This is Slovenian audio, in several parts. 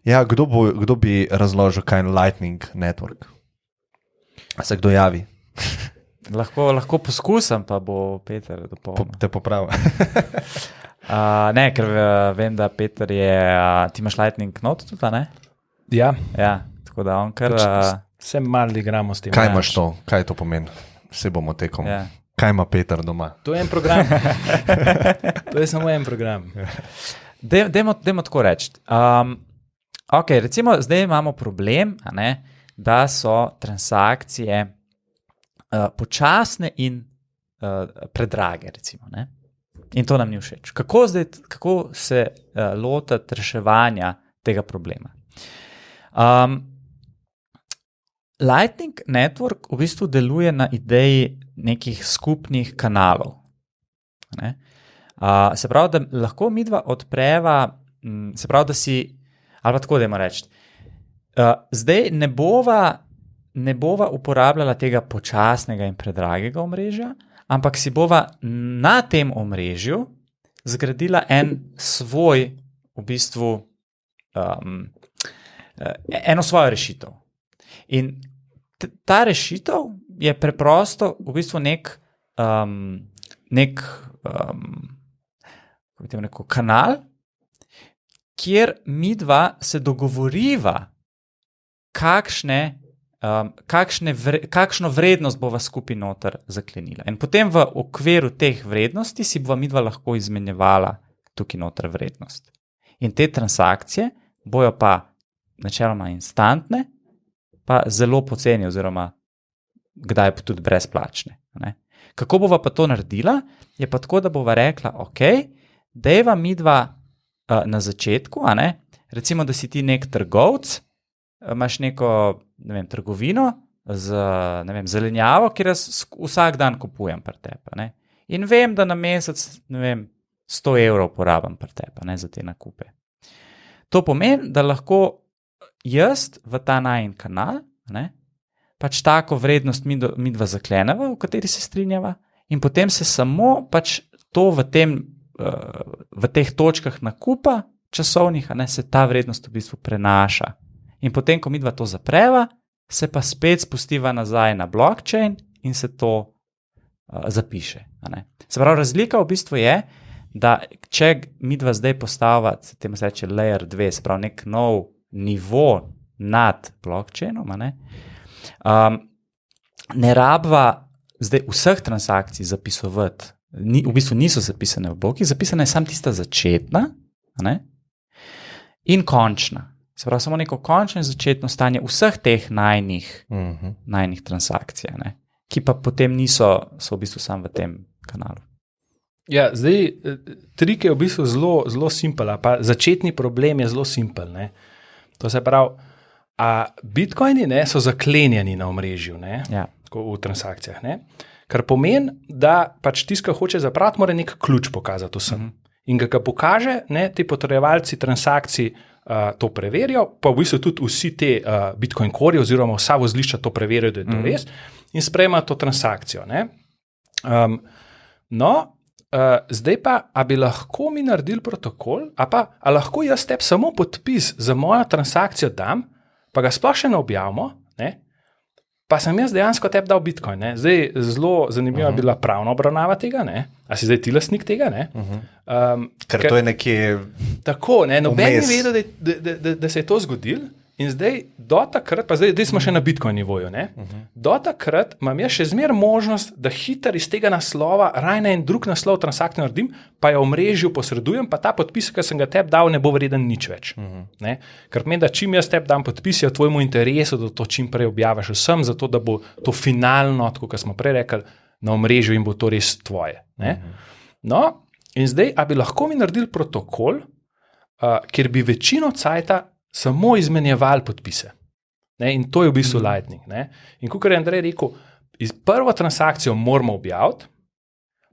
Ja, kdo bi razložil, kaj je Lightning Network? Se kdo javi? Lahko poskusim, pa bo Peter dopolnil. Te popravi. Ne, ker vem, da Peter je, ti imaš Lightning Note tudi, ne? Ja, Tako da on kar... se malo igramo s tem. Kaj imaš to? Kaj to pomeni? Vse bomo tekom. Ja. Kaj ima Peter doma? To je en program. To je samo en program. Dajmo tako reči. Ok, recimo zdaj imamo problem, da so transakcije počasne in predrage, recimo, ne? In to nam ni všeč. Kako se lotiti reševanja tega problema? Lightning Network v bistvu deluje na ideji nekih skupnih kanalov. Ne? Se pravi, da lahko midva odpreva, se pravi, da si, ali pa tako dajmo reči, zdaj ne bova uporabljala tega počasnega in predragega omrežja, ampak si bova na tem omrežju zgradila en svoj, v bistvu, eno svojo rešitev. In ta rešitev je preprosto v bistvu nek kanal, kjer midva se dogovoriva, kakšno vrednost bova skupaj noter zaklenila. In potem v okviru teh vrednosti si bova midva lahko izmenjevala tukaj noter vrednost. In te transakcije bojo pa načeloma instantne, pa zelo poceni oziroma kdaj pa tudi brezplačne. Ne? Kako bova pa to naredila? Je pa tako, da bova rekla, ok, dejva midva na začetku, recimo, da si ti nek trgovec, imaš neko, trgovino z, zelenjavo, kjer jaz vsak dan kupujem pri tebi. In vem, da na mesec, 100 evrov porabim pri tebi, za te nakupe. To pomeni, da lahko jaz v ta najin kanal, pač tako vrednost midva zakleneva, v kateri se strinjava, in potem se samo pač to v teh točkah nakupa časovnih, se ta vrednost v bistvu prenaša. In potem, ko midva to zapreva, se pa spet spustiva nazaj na blockchain in se to zapiše. Se pravi, razlika v bistvu je, da če midva zdaj postava, temu se reče layer 2, se pravi nek nov nivo nad blockchainom, ne rabva zdaj vseh transakcij zapisovati, v bistvu niso zapisane v blokih, zapisana je samo tista začetna, in končna. Se pravi, samo neko končno in začetno stanje vseh teh najnih transakcij, ki pa potem so v bistvu samo v tem kanalu. Ja, zdaj, trik je v bistvu zelo simpel, pa začetni problem je zelo simpel. To se pravi, bitcoini so zaklenjeni na omrežju, v transakcijah. Kar pomeni, da pač tiska hoče zaprati, mora nek ključ pokazati vsem. In ga pokaže, ti potrebovalci transakcij to preverijo, pa v bistvu tudi vsi te Bitcoin Core oziroma vsa vozlišča to preverijo, da je to res, in sprejema to transakcijo. Zdaj pa, a bi lahko mi naredili protokol, a lahko jaz tebi samo podpis za mojo transakcijo dam, pa ga sploh še ne objavimo, pa sem jaz dejansko tebi dal Bitcoin. Zdaj, zelo zanimiva bila pravna obravnava tega, a si zdaj ti lastnik tega, Ker to je nekje tako, noben ni vedel, da se je to zgodilo. In zdaj, do takrat, pa zdaj smo še na Bitcoin nivoju, do takrat imam jaz še zmer možnost, da hiter iz tega naslova raj na en drug naslov transakcijo naredim, pa jo v mrežju posredujem, pa ta podpis, ki sem ga tebi dal, ne bo vreden nič več. Ker pomeni, da čim jaz tebi dam podpis, je v tvojemu interesu, da to čim prej objaviš vsem, zato da bo to finalno, tako kot smo prej rekli, na omrežju in bo to res tvoje. No, in zdaj, a bi lahko mi naredili protokol, kjer bi večino cajta samo izmenjevali podpise. In to je v bistvu Lightning. In kot je Andrej rekel, prvo transakcijo moramo objaviti,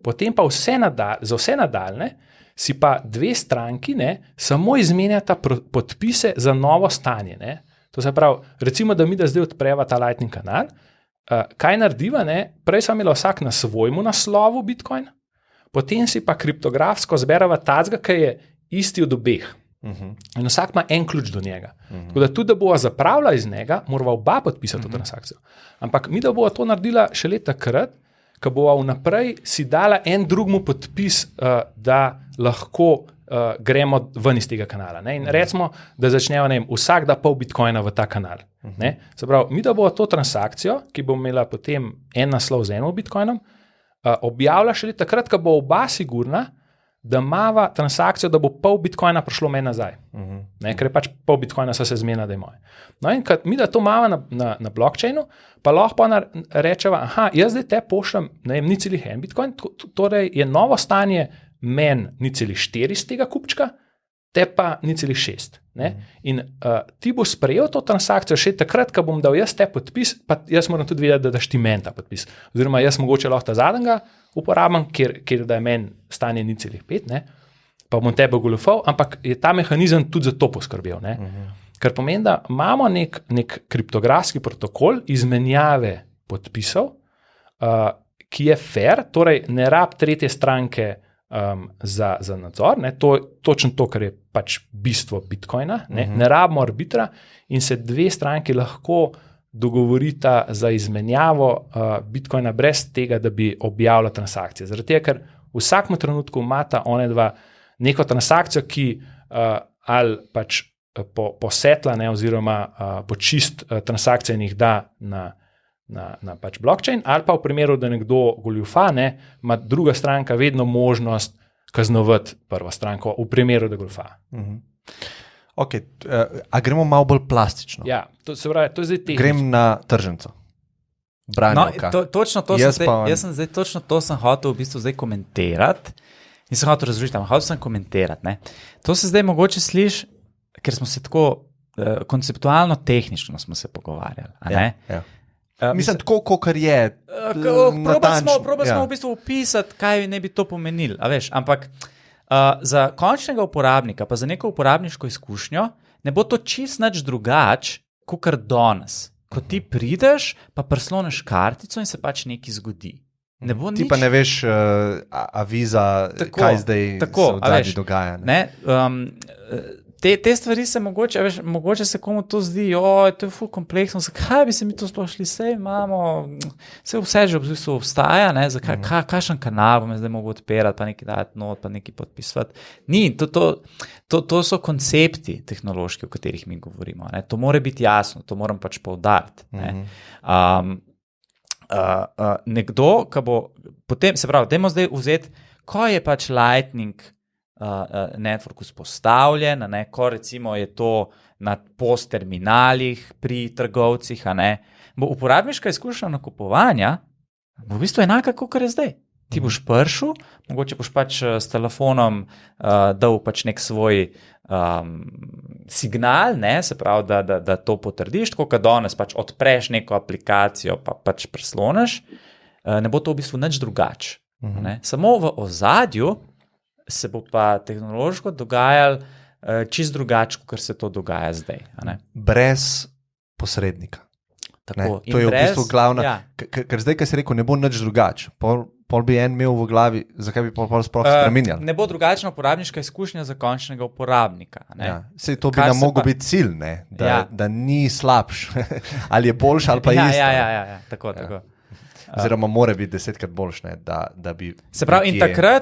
potem pa za vse nadaljne si pa dve stranki samo izmenjata podpise za novo stanje. To se pravi, recimo, da mi da zdaj odpreva ta Lightning kanal, kaj narediva? Prej sem imela vsak na svojemu naslovu Bitcoin, potem si pa kriptografsko zberava tacga, ki je isti od obeh. In vsak ima en ključ do njega. Tako da tudi, da bova zapravila iz njega, morava oba podpisati to transakcijo. Ampak mi, da bova to naredila šele takrat, ko bova vnaprej si dala en drugmu podpis, da lahko gremo ven iz tega kanala. Ne? In recimo, da začnemo, ne vem, vsak da pol bitcoina v ta kanal. Ne? Se pravi, mi, da bova to transakcijo, ki bo imela potem en naslov z enim bitcoinom, objavila šele takrat, ko bo oba sigurna, da imava transakcijo, da bo pol bitcoina prišlo meni nazaj. Ne, ker je pač pol bitcoina so se zmena, da je moje. No in kad mi da to imamo na blockchainu, pa lahko rečeva, jaz zdaj te pošljem, ne vem, 0,1 bitcoin, torej je novo stanje meni 0,4 iz tega kupčka, te pa 0,6. In ti bo sprejel to transakcijo še takrat, ko bom dal jaz te podpis, pa jaz moram tudi vedeti, da daš ti meni ta podpis. Oziroma jaz mogoče lahko ta zadnjega uporabam, kjer da je meni stanje 0,5, pa bom tebe goljufal, ampak je ta mehanizem tudi za to poskrbel. Kar pomeni, da imamo nek kriptografski protokol izmenjave podpisov, ki je fair, torej ne rab tretje stranke za nadzor, to je točno to, kar je pač bistvo bitcoina, ne rabimo arbitra in se dve stranki lahko dogovorita za izmenjavo bitcoina brez tega, da bi objavila transakcije. Zaradi tega, ker v vsakem trenutku imata one dva neko transakcijo, ki ali pač posetla, oziroma po čist transakcije in jih da na pač blockchain, ali pa v primeru, da nekdo goljufa, ima druga stranka vedno možnost kaznovati prvo stranko, v primeru, da goljufa. Ok, a gremo malo bolj plastično? Ja, to se pravi, to je zdaj tehnično. Grem na tržnico. Točno to sem hotel v bistvu zdaj komentirati. Nisem hotel razložiti, hotel sem komentirati. To se zdaj mogoče sliši, ker smo se tako konceptualno, tehnično smo se pogovarjali. Ja. Mislim, tako, kot je. Probali smo v bistvu opisati, kaj ne bi to pomenilo. Ampak za končnega uporabnika, pa za neko uporabniško izkušnjo, ne bo to čist nič drugače, kot kar danes. Ko ti prideš, pa prisloniš kartico in se pač nekaj zgodi. Ti pa ne veš, aviza, kaj zdaj se v zadnji dogaja. Te stvari se mogoče se komu to zdi, to je ful kompleksno, zakaj bi se mi to sploh šli, vse že v bistvu obstaja, kakšen kanal bom zdaj mogel odpirati, pa nekaj dati not, pa nekaj podpisati. Ni, to so koncepti tehnološki, o katerih mi govorimo. To mora biti jasno, to moram pač poudariti. Nekdo, ki bo potem, se pravi, dajmo zdaj vzeti, ko je pač Lightning network vzpostavljen, ko recimo je to na post-terminalih pri trgovcih, bo uporabniška izkušnja nakupovanja bo v bistvu enaka, kot je zdaj. Ti boš prišel, mogoče boš pač s telefonom dal pač nek svoj signal, se pravi, da to potrdiš, tako kot danes pač odpreš neko aplikacijo, pa pač prisloniš, ne bo to v bistvu nič drugače. Samo v ozadju se bo pa tehnološko dogajalo čist drugače, kot se to dogaja zdaj. Brez posrednika. To je v bistvu glavna, ker zdaj, kaj si rekel, ne bo nič drugače. Pol bi en imel v glavi, zakaj bi pol sploh spreminjali. Ne bo drugačna uporabniška izkušnja za končnega uporabnika. Sej to bi nam mogel biti cilj, da ni slabš. Ali je boljš, ali pa isto. Ja, tako. Oziroma mora biti 10krat boljš, da bi... Se pravi,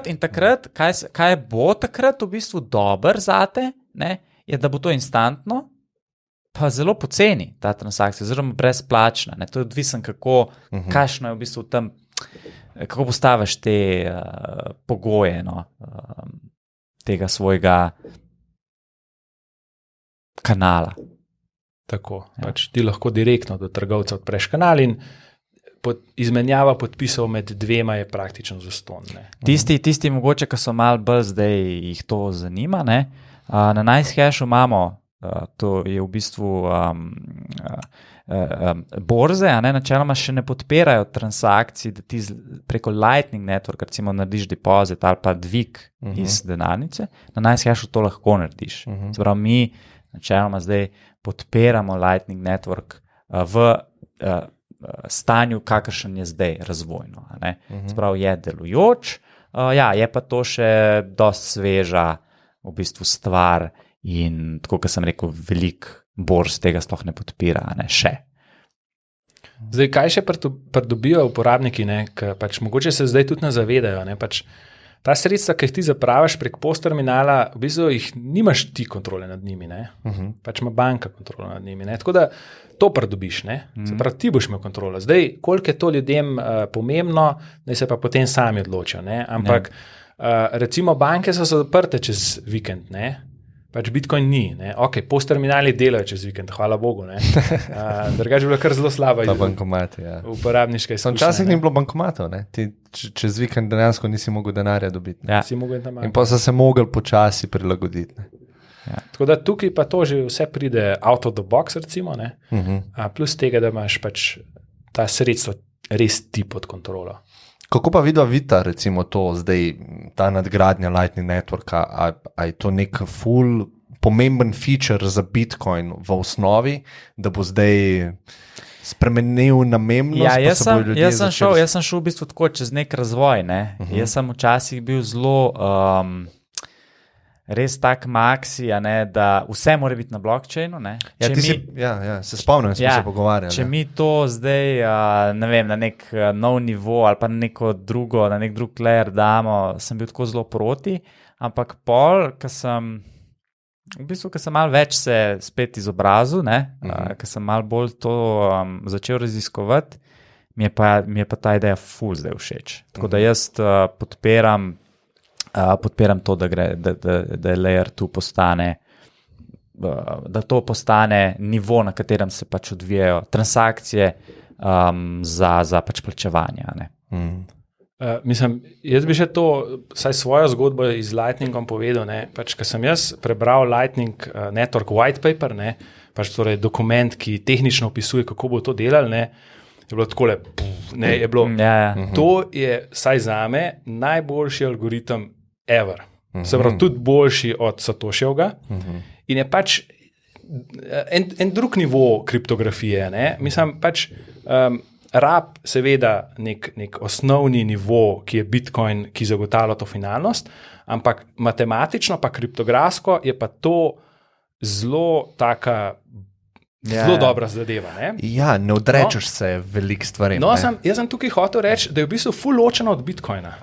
in takrat, kaj bo takrat v bistvu dober zate, je, da bo to instantno, pa zelo poceni ta transakcija, oziroma brezplačna. To je odvisen, kakšno je v bistvu tam, kako postaviš te pogoje tega svojega kanala. Tako, pač ti lahko direktno do trgovca odpreš kanal in izmenjava podpisov med dvema je praktično zastonj. Tisti mogoče, ki so malo bolj zdaj jih to zanima, na NiceHashu imamo, to je v bistvu borze, načeloma še ne podpirajo transakcij, da ti preko Lightning Network recimo narediš depozit ali pa dvig iz denarnice, na NiceHashu to lahko narediš. Se pravi, mi načeloma zdaj podpiramo Lightning Network v stanju, kakršen je zdaj razvojno. Sprav je delujoč, je pa to še dosti sveža v bistvu stvar In tako, kot sem rekel, veliko borz tega sploh ne podpira, ne, še. Zdaj, kaj še pridobijo uporabniki, ki pač mogoče se zdaj tudi ne zavedajo, ne, pač ta sredstva, ki jih ti zapraviš prek POS-terminala, v bistvu jih nimaš ti kontrole nad njimi, pač ima banka kontrolo nad njimi, tako da to pridobiš, se pravi, ti boš imel kontrolo. Zdaj, koliko je to ljudem pomembno, da se pa potem sami odločijo, ampak recimo banke so zaprte čez vikend, pač Bitcoin ni, ok, POS-terminali delajo čez vikend, hvala Bogu, drugače bi bila kar zelo slaba uporabniška izkušnja. Včasih ni bilo bankomatov, ti čez vikend dejansko nisi mogel denarja dobiti. Ja. In pa so se mogli počasi prilagoditi. Ja. Tako da tukaj pa to že vse pride out of the box, recimo, plus tega, da imaš pač ta sredstva res ti pod kontrolo. Kako pa vidita recimo to zdaj, ta nadgradnja Lightning Networka, a je to nek ful pomemben feature za Bitcoin v osnovi, da bo zdaj spremenil namembnost? Ja, jaz sem šel v bistvu tako čez nek razvoj, Jaz sem včasih bil zelo res tak maksi, da vse mora biti na blockchainu. Se spomnim, smo se pogovarjali. Če mi to zdaj, ne vem, na nek nov nivo ali pa na neko drugo, na nek drug layer damo, sem bil tako zelo proti, ampak pol, ko sem malo več se spet izobrazil, ko sem malo bolj to začel raziskovati, mi je pa ta ideja ful zdaj všeč. Tako da jaz podpiram to, da je layer 2 postane, da to postane nivo, na katerem se pač odvijajo transakcije za pač plačevanje. Mislim, jaz bi še to, saj svojo zgodbo iz Lightningom povedal, pač, ko sem jaz prebral Lightning Network White Paper, pač torej dokument, ki tehnično opisuje, kako bo to delali, je bilo takole, to je, saj zame, najboljši algoritem ever. Se pravi, tudi boljši od Satoshijevga. In je pač en drug nivo kriptografije. Mislim, pač rab seveda nek osnovni nivo, ki je Bitcoin, ki zagotavlja to finalnost, ampak matematično pa kriptografsko je pa to zelo taka zelo dobra zadeva. Ne odrečeš se veliko stvari. Jaz sem tukaj hotel reči, da je v bistvu ful ločeno od Bitcoina.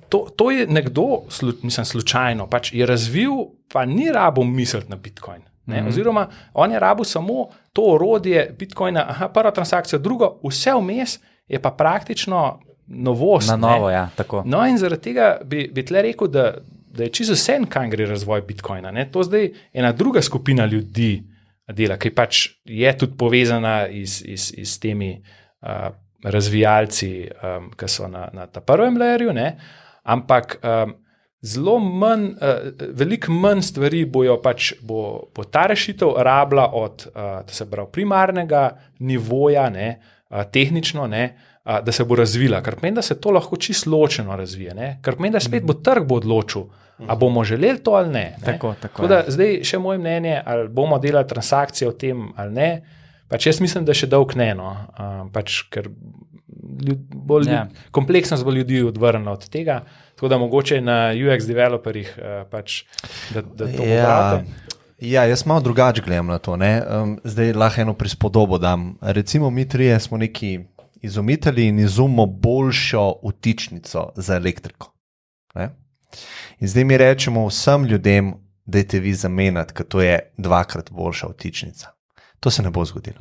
To je nekdo, slučajno, pač je razvil, pa ni rabo misliti na Bitcoin. Oziroma, on je rabo samo to orodje Bitcoina, prva transakcija, drugo, vse vmes je pa praktično novost. Na novo, tako. No, in zaradi tega bi tle rekel, da je čisto vse, kam gre razvoj Bitcoina. To zdaj ena druga skupina ljudi dela, ki pač je tudi povezana s temi razvijalci, ki so na ta prvem layerju, ampak zelo manj, veliko manj stvari bo ta rešitev rabila od primarnega nivoja, tehnično, da se bo razvila, ker pomeni, da se to lahko čisto ločeno razvije, ker pomeni, da spet bo trg odločil, a bomo želeli to ali ne. Tako da zdaj še moje mnenje, ali bomo delali transakcije o tem ali ne, pač jaz mislim, da še dolg ne, pač ker kompleksnost bo ljudi odvrnila od tega, tako da mogoče na UX developerjih pač, da to popravite. Jaz malo drugače gledam na to. Zdaj lahko eno prispodobo dam. Recimo mi trije smo neki izumitelji in izumimo boljšo vtičnico za elektriko. In zdaj mi rečemo vsem ljudem, dajte vi zamenjati, ker to je 2-krat boljša vtičnica. To se ne bo zgodilo.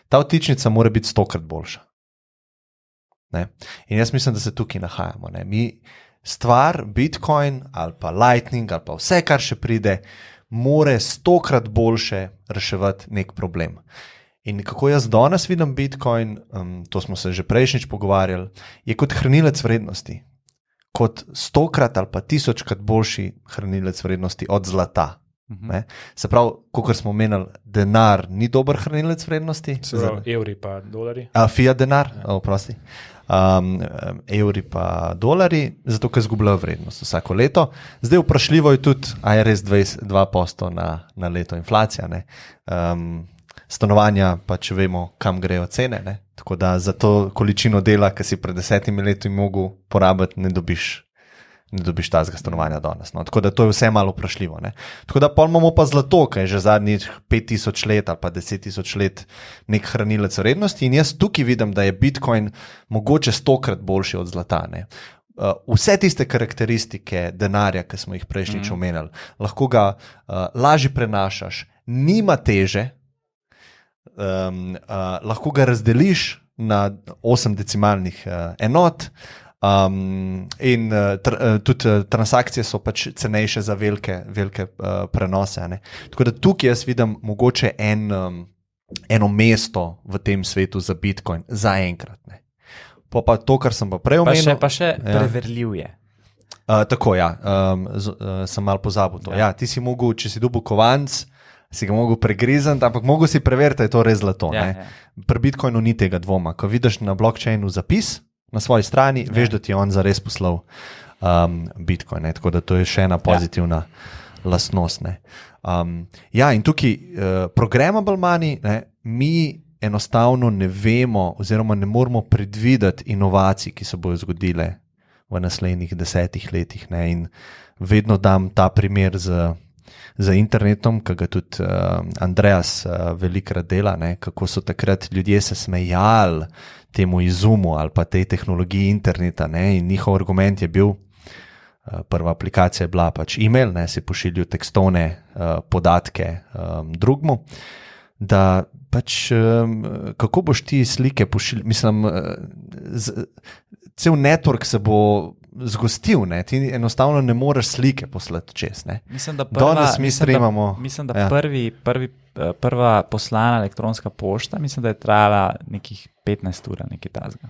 Ta vtičnica mora biti 100-krat boljša. In jaz mislim, da se tukaj nahajamo. Mi stvar, Bitcoin ali pa Lightning ali pa vse, kar še pride, more 100-krat boljše reševati nek problem. In kako jaz danes vidim Bitcoin, to smo se že prejšnjič pogovarjali, je kot hranilec vrednosti. Kot 100-krat ali pa 1000-krat boljši hranilec vrednosti od zlata. Se pravi, kot smo omenili, denar ni dober hranilec vrednosti. Se pravi, evri pa dolari. Fiat denar, oprosti. Evri pa dolari, zato ker izgubljajo vrednost vsako leto. Zdaj vprašljivo je tudi, a je res 2% na leto inflacija. Stanovanja pa če vemo, kam grejo cene. Tako da za to količino dela, ki si pred 10 leti mogel porabiti, ne dobiš ne dobiš tazga stanovanja danes. No. Tako da to je vse malo vprašljivo. Ne. Tako da pol imamo pa zlato, ki je že zadnjih 5000 let ali pa 10 000 let nek hranilec vrednosti in jaz tukaj vidim, da je Bitcoin mogoče 100-krat boljši od zlata. Ne. Vse tiste karakteristike denarja, ki smo jih prejšnjič omenjali, lahko ga lažje prenašaš, nima teže, lahko ga razdeliš na 8 decimalnih enot, in tudi transakcije so pač cenejše za velike prenose. Ne. Tako da tukaj jaz vidim mogoče eno mesto v tem svetu za Bitcoin zaenkrat. Pa to, kar sem pa prej omenil. Pa še preverljiv je. Tako, ja, sem malo pozabil to. Ja, ti si mogel, če si dobil kovanc, si ga mogel pregrizati, ampak mogel si preveriti, da je to res zlato. Ja. Pri Bitcoinu ni tega dvoma. Ko vidiš na blockchainu zapis na svoji strani, veš, da ti je on zares poslal Bitcoin. Ne? Tako da to je še ena pozitivna lastnost. Ne? Ja, in tukaj programmable money, ne? Mi enostavno ne vemo oziroma ne moremo predvideti inovacij, ki se bodo zgodile v naslednjih 10 letih. Ne? In vedno dam ta primer z internetom, ki ga tudi Andreas velikrat dela, ne? Kako so takrat ljudje se smejali temu izumu ali pa tej tehnologiji interneta, ne? In njihov argument je bil, prva aplikacija je bila pač e-mail, ne? Si pošiljajo tekstovne podatke drugmu, da pač kako boš ti slike pošiljal, mislim, cel network se bo zgostil, ne? Ti enostavno ne moreš slike poslati čez. Ne? Mislim, da prva poslana elektronska pošta, mislim, da je trajala nekih 15 ur, nekaj tazga.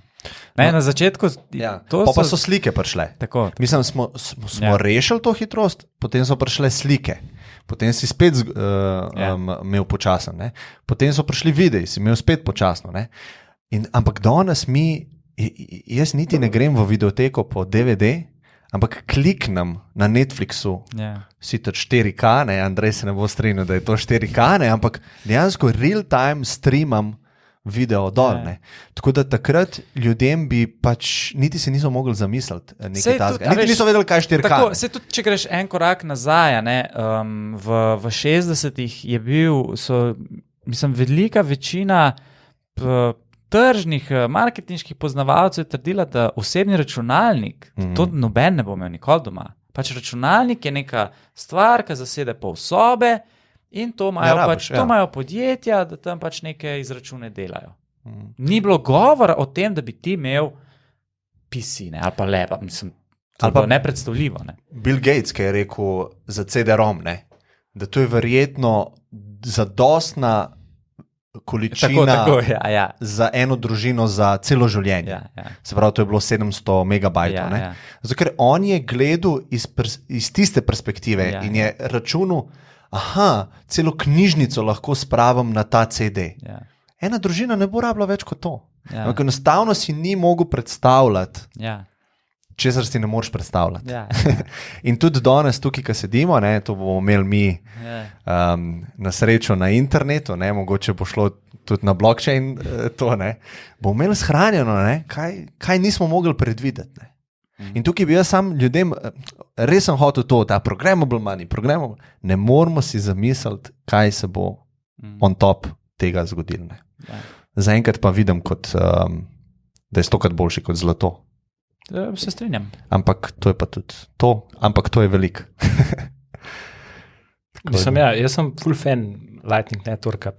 Ne, na začetku... Ja. Pa so slike prišle. Tako. Mislim, smo rešili to hitrost, potem so prišle slike. Potem si spet imel počasno. Ne? Potem so prišli videi, si imel spet počasno. Ne? Ampak danes jaz niti ne grem v videoteko po DVD, ampak kliknem na Netflixu, sicer 4K, ne? Andrej se ne bo strinjal, da je to 4K, ne? Ampak dejansko real-time streamam video dol. Ne? Tako da takrat ljudem bi pač niti se niso mogli zamisliti nekaj tazga. Niti niso vedeli, kaj je 4K. Tako, tudi, če greš en korak nazaj, ne, v 60-ih je mislim, velika večina tržnih marketinških poznavalcev je trdila, da osebni računalnik, to noben ne bo imel nikoli doma. Pač računalnik je neka stvar, ki zasede pol sobe, in to imajo podjetja, da tam pač neke izračune delajo. Ni bilo govora o tem, da bi ti imel PC, ne, ali pa leba, mislim, to je bilo nepredstavljivo. Ne. Bill Gates, ki je rekel za CD-ROM, ne, da to je verjetno zadostna količina tako, ja. Za eno družino za celo življenje. Ja. Se pravi, to je bilo 700 megabajtov. Ja. Zato, ker on je gledal iz tiste perspektive in je računal, celo knjižnico lahko spravim na ta CD. Ja. Ena družina ne bo rabila več kot to. Ja. Enostavno si ni mogel predstavljati, česar si ne moreš predstavljati. Ja. In tudi danes tukaj, ko sedimo, ne, to bomo imeli mi na srečo na internetu, ne, mogoče bo šlo tudi na blockchain, bomo imeli shranjeno, ne, kaj nismo mogli predvideti. Ne. In tukaj bi jaz sam ljudem, res sem hotel to, da programmable money, ne moramo si zamisliti, kaj se bo on top tega zgodilo. Zaenkrat pa vidim, da je 100-krat boljši kot zlato. Se strinjam. Ampak to je pa tudi to, ampak to je veliko. Mislim, jaz sem full fan Lightning Networka,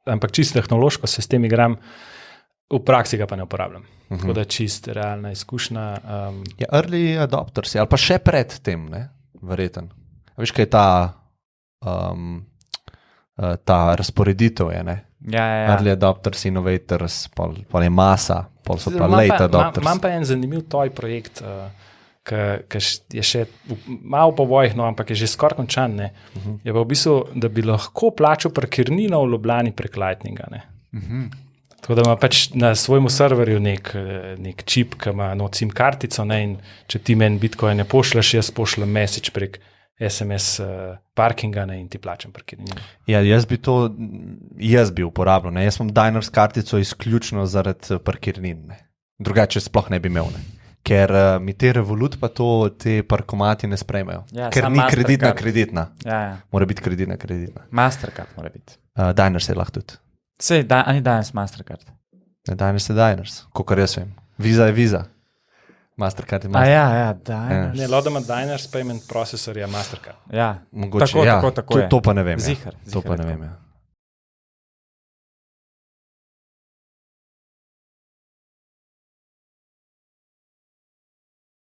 ampak čisto tehnološko se s tem igram, v praksi ga pa ne uporabljam. Tako da čist realna izkušnja. Early adopters, ali pa še pred tem, ne? Verjeten. Veš, kaj je ta razporeditev je, ne? Ja. Early adopters, innovators, pol je masa, pol so pa late adopters. Imam pa en zanimiv toj projekt, ki je še malo po vojih, no, ampak je že skoraj končan. Ne? Je pa v bistvu, da bi lahko plačal parkirnino v Ljubljani prek Lightninga. Ne? Tako da ima pač na svojemu serverju nek čip, ki ima SIM kartico, ne? In če ti meni Bitcoin ne pošleš, jaz pošljem message prek SMS parkinga, ne? In ti plačam parkirnino. Ja, jaz bi uporabljal. Ne? Jaz imam Diners kartico izključno zaradi parkirnin. Ne? Drugače sploh ne bi imel. Ne? ker mi te Revolut pa te parkomati ne sprejmejo. Ja, Ker samo ni Mastercard. kreditna. Ja. Mora biti kreditna. Mastercard mora biti. Diners je lahko tudi. Sej, ani danes Mastercard. Diners je Diners, kolikor jaz vem. Visa je Visa. Mastercard je Mastercard. Ja, Diners. Ne, Lodoma Diners Payment Processor je Mastercard. Ja, Mogoče, tako, ja. tako je. To pa ne vem. Zihar, To pa ne tako. vem. Ja.